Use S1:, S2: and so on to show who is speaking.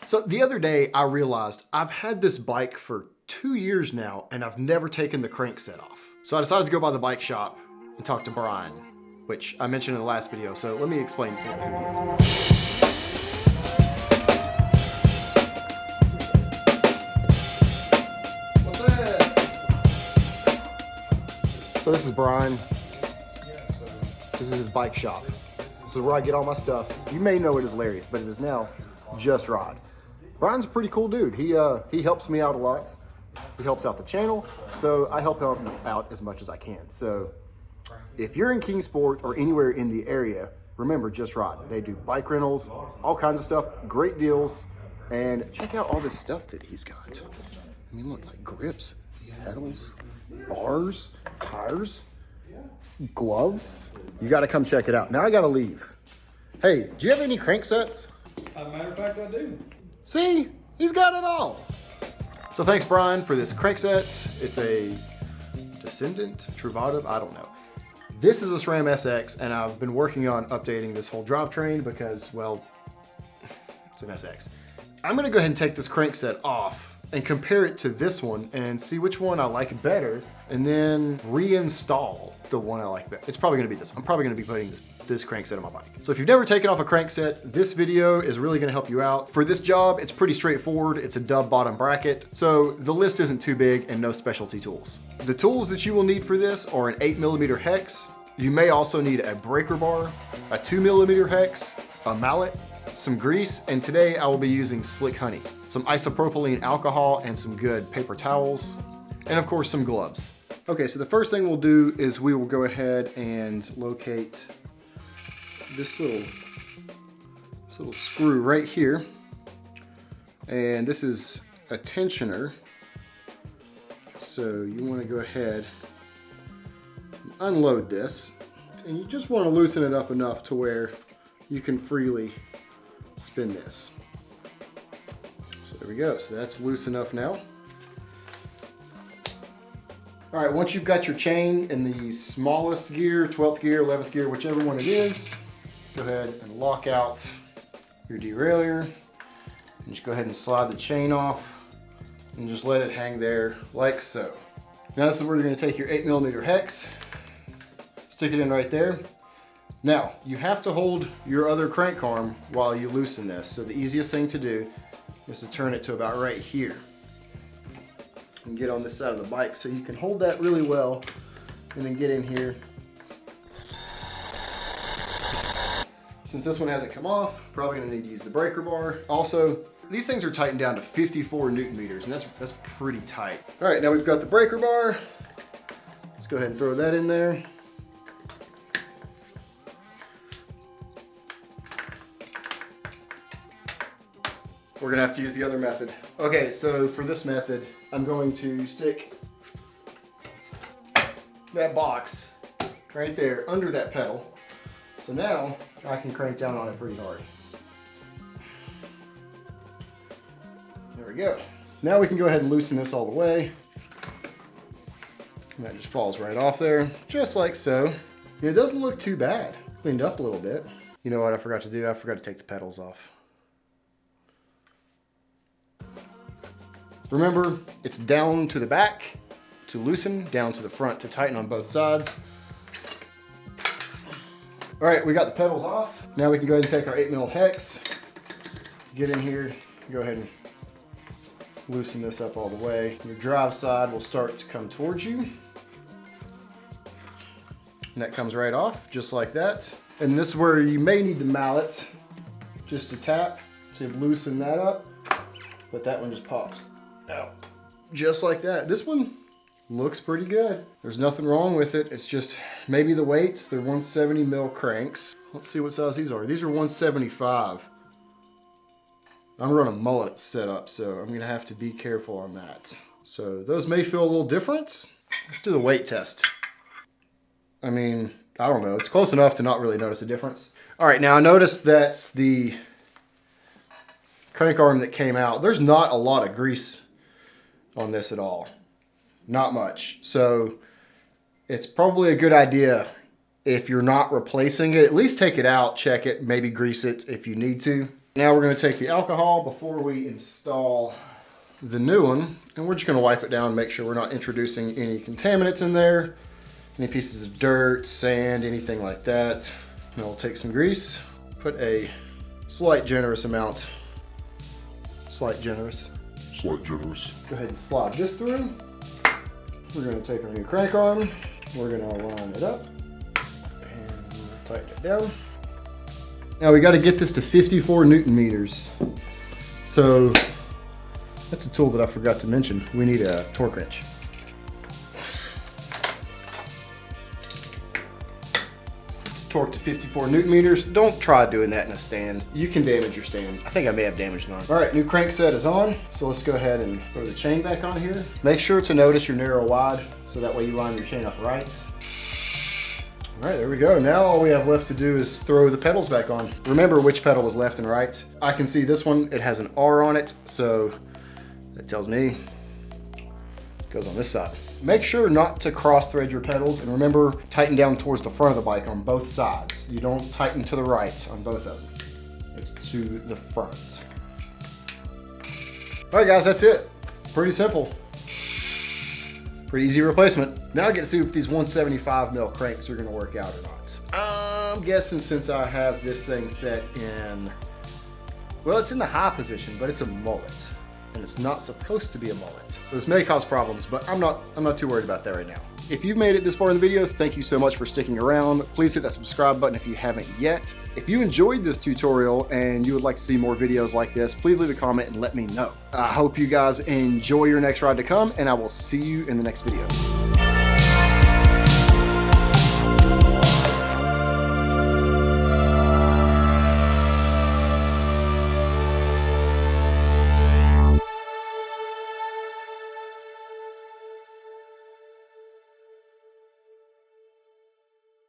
S1: So the other day I realized I've had this bike for 2 years now and I've never taken the crankset off. So I decided to go by the bike shop and talk to Brian, which I mentioned in the last video. So let me explain who he is. What's that? So this is Brian. This is his bike shop. This is where I get all my stuff. So you may know it as Larry's, but it is now Just Ride. Brian's a pretty cool dude. He helps me out a lot. He helps out the channel, so I help him out as much as I can. So if you're in Kingsport or anywhere in the area, remember Just Ride. They do bike rentals, all kinds of stuff, great deals, and check out all this stuff that he's got. I mean, look, like grips, pedals, bars, tires, gloves. You got to come check it out. Now I got to leave. Hey, do you have any cranksets?
S2: As a matter of fact, I do.
S1: See, he's got it all. So thanks, Brian, for this crankset. It's a Descendant, TRUVATIV, I don't know. This is a SRAM SX, and I've been working on updating this whole drivetrain because, well, it's an SX. I'm gonna go ahead and take this crankset off and compare it to this one and see which one I like better, and then reinstall the one I like better. It's probably gonna be this. I'm probably gonna be putting this crankset on my bike. So if you've never taken off a crankset, this video is really gonna help you out. For this job, it's pretty straightforward. It's a dub bottom bracket, so the list isn't too big and no specialty tools. The tools that you will need for this are an 8mm hex. You may also need a breaker bar, a 2mm hex, a mallet, some grease, and today I will be using Slick Honey, some isopropylene alcohol, and some good paper towels, and of course some gloves. Okay, so the first thing we'll do is we will go ahead and locate this little screw right here, and this is a tensioner, so you want to go ahead and unload this, and you just want to loosen it up enough to where you can freely spin this. So there we go, so that's loose enough now. All right, once you've got your chain in the smallest gear, 12th gear, 11th gear, whichever one it is, go ahead and lock out your derailleur. And just go ahead and slide the chain off and just let it hang there like so. Now this is where you're gonna take your 8mm hex, stick it in right there. Now, you have to hold your other crank arm while you loosen this. So the easiest thing to do is to turn it to about right here and get on this side of the bike so you can hold that really well and then get in here. Since this one hasn't come off, probably gonna need to use the breaker bar. Also, these things are tightened down to 54 Newton meters, and that's pretty tight. All right, now we've got the breaker bar. Let's go ahead and throw that in there. We're gonna have to use the other method. Okay, so for this method, I'm going to stick that box right there under that pedal. So now I can crank down on it pretty hard. There we go. Now we can go ahead and loosen this all the way. And that just falls right off there, just like so. It doesn't look too bad. Cleaned up a little bit. You know what I forgot to do? I forgot to take the pedals off. Remember, it's down to the back to loosen, down to the front to tighten on both sides. All right, we got the pedals off. Now we can go ahead and take our 8mm hex, get in here, go ahead and loosen this up all the way. Your drive side will start to come towards you. And that comes right off, just like that. And this is where you may need the mallet just to tap to loosen that up, but that one just popped out, just like that. This one looks pretty good. There's nothing wrong with it. It's just maybe the weights. They're 170mm cranks. Let's see what size these are. These are 175. I'm running a mullet setup, so I'm gonna have to be careful on that. So those may feel a little different. Let's do the weight test. I mean, I don't know. It's close enough to not really notice a difference. All right, now I noticed that the crank arm that came out, there's not a lot of grease on this at all. Not much. So it's probably a good idea if you're not replacing it, at least take it out, check it, maybe grease it if you need to. Now we're going to take the alcohol before we install the new one, and we're just going to wipe it down and make sure we're not introducing any contaminants in there, any pieces of dirt, sand, anything like that. Now we'll take some grease, put a slight generous. Go ahead and slide this through. We're going to take our new crank arm, we're going to line it up and tighten it down. Now we got to get this to 54 Newton meters. So that's a tool that I forgot to mention. We need a torque wrench. It's torqued to 54 Newton meters. Don't try doing that in a stand. You can damage your stand. I think I may have damaged mine. All right, new crankset is on. So let's go ahead and throw the chain back on here. Make sure to notice your narrow wide, so that way you line your chain up right. All right, there we go. Now all we have left to do is throw the pedals back on. Remember which pedal was left and right. I can see this one, it has an R on it, so that tells me it goes on this side. Make sure not to cross thread your pedals, and remember, tighten down towards the front of the bike on both sides. You don't tighten to the right on both of them. It's to the front. All right guys, that's it. Pretty simple. Pretty easy replacement. Now I get to see if these 175 mil cranks are gonna work out or not. I'm guessing since I have this thing set in, well, it's in the high position, but it's a mullet. And it's not supposed to be a mullet. So this may cause problems, but I'm not too worried about that right now. If you've made it this far in the video, thank you so much for sticking around. Please hit that subscribe button if you haven't yet. If you enjoyed this tutorial and you would like to see more videos like this, please leave a comment and let me know. I hope you guys enjoy your next ride to come, and I will see you in the next video.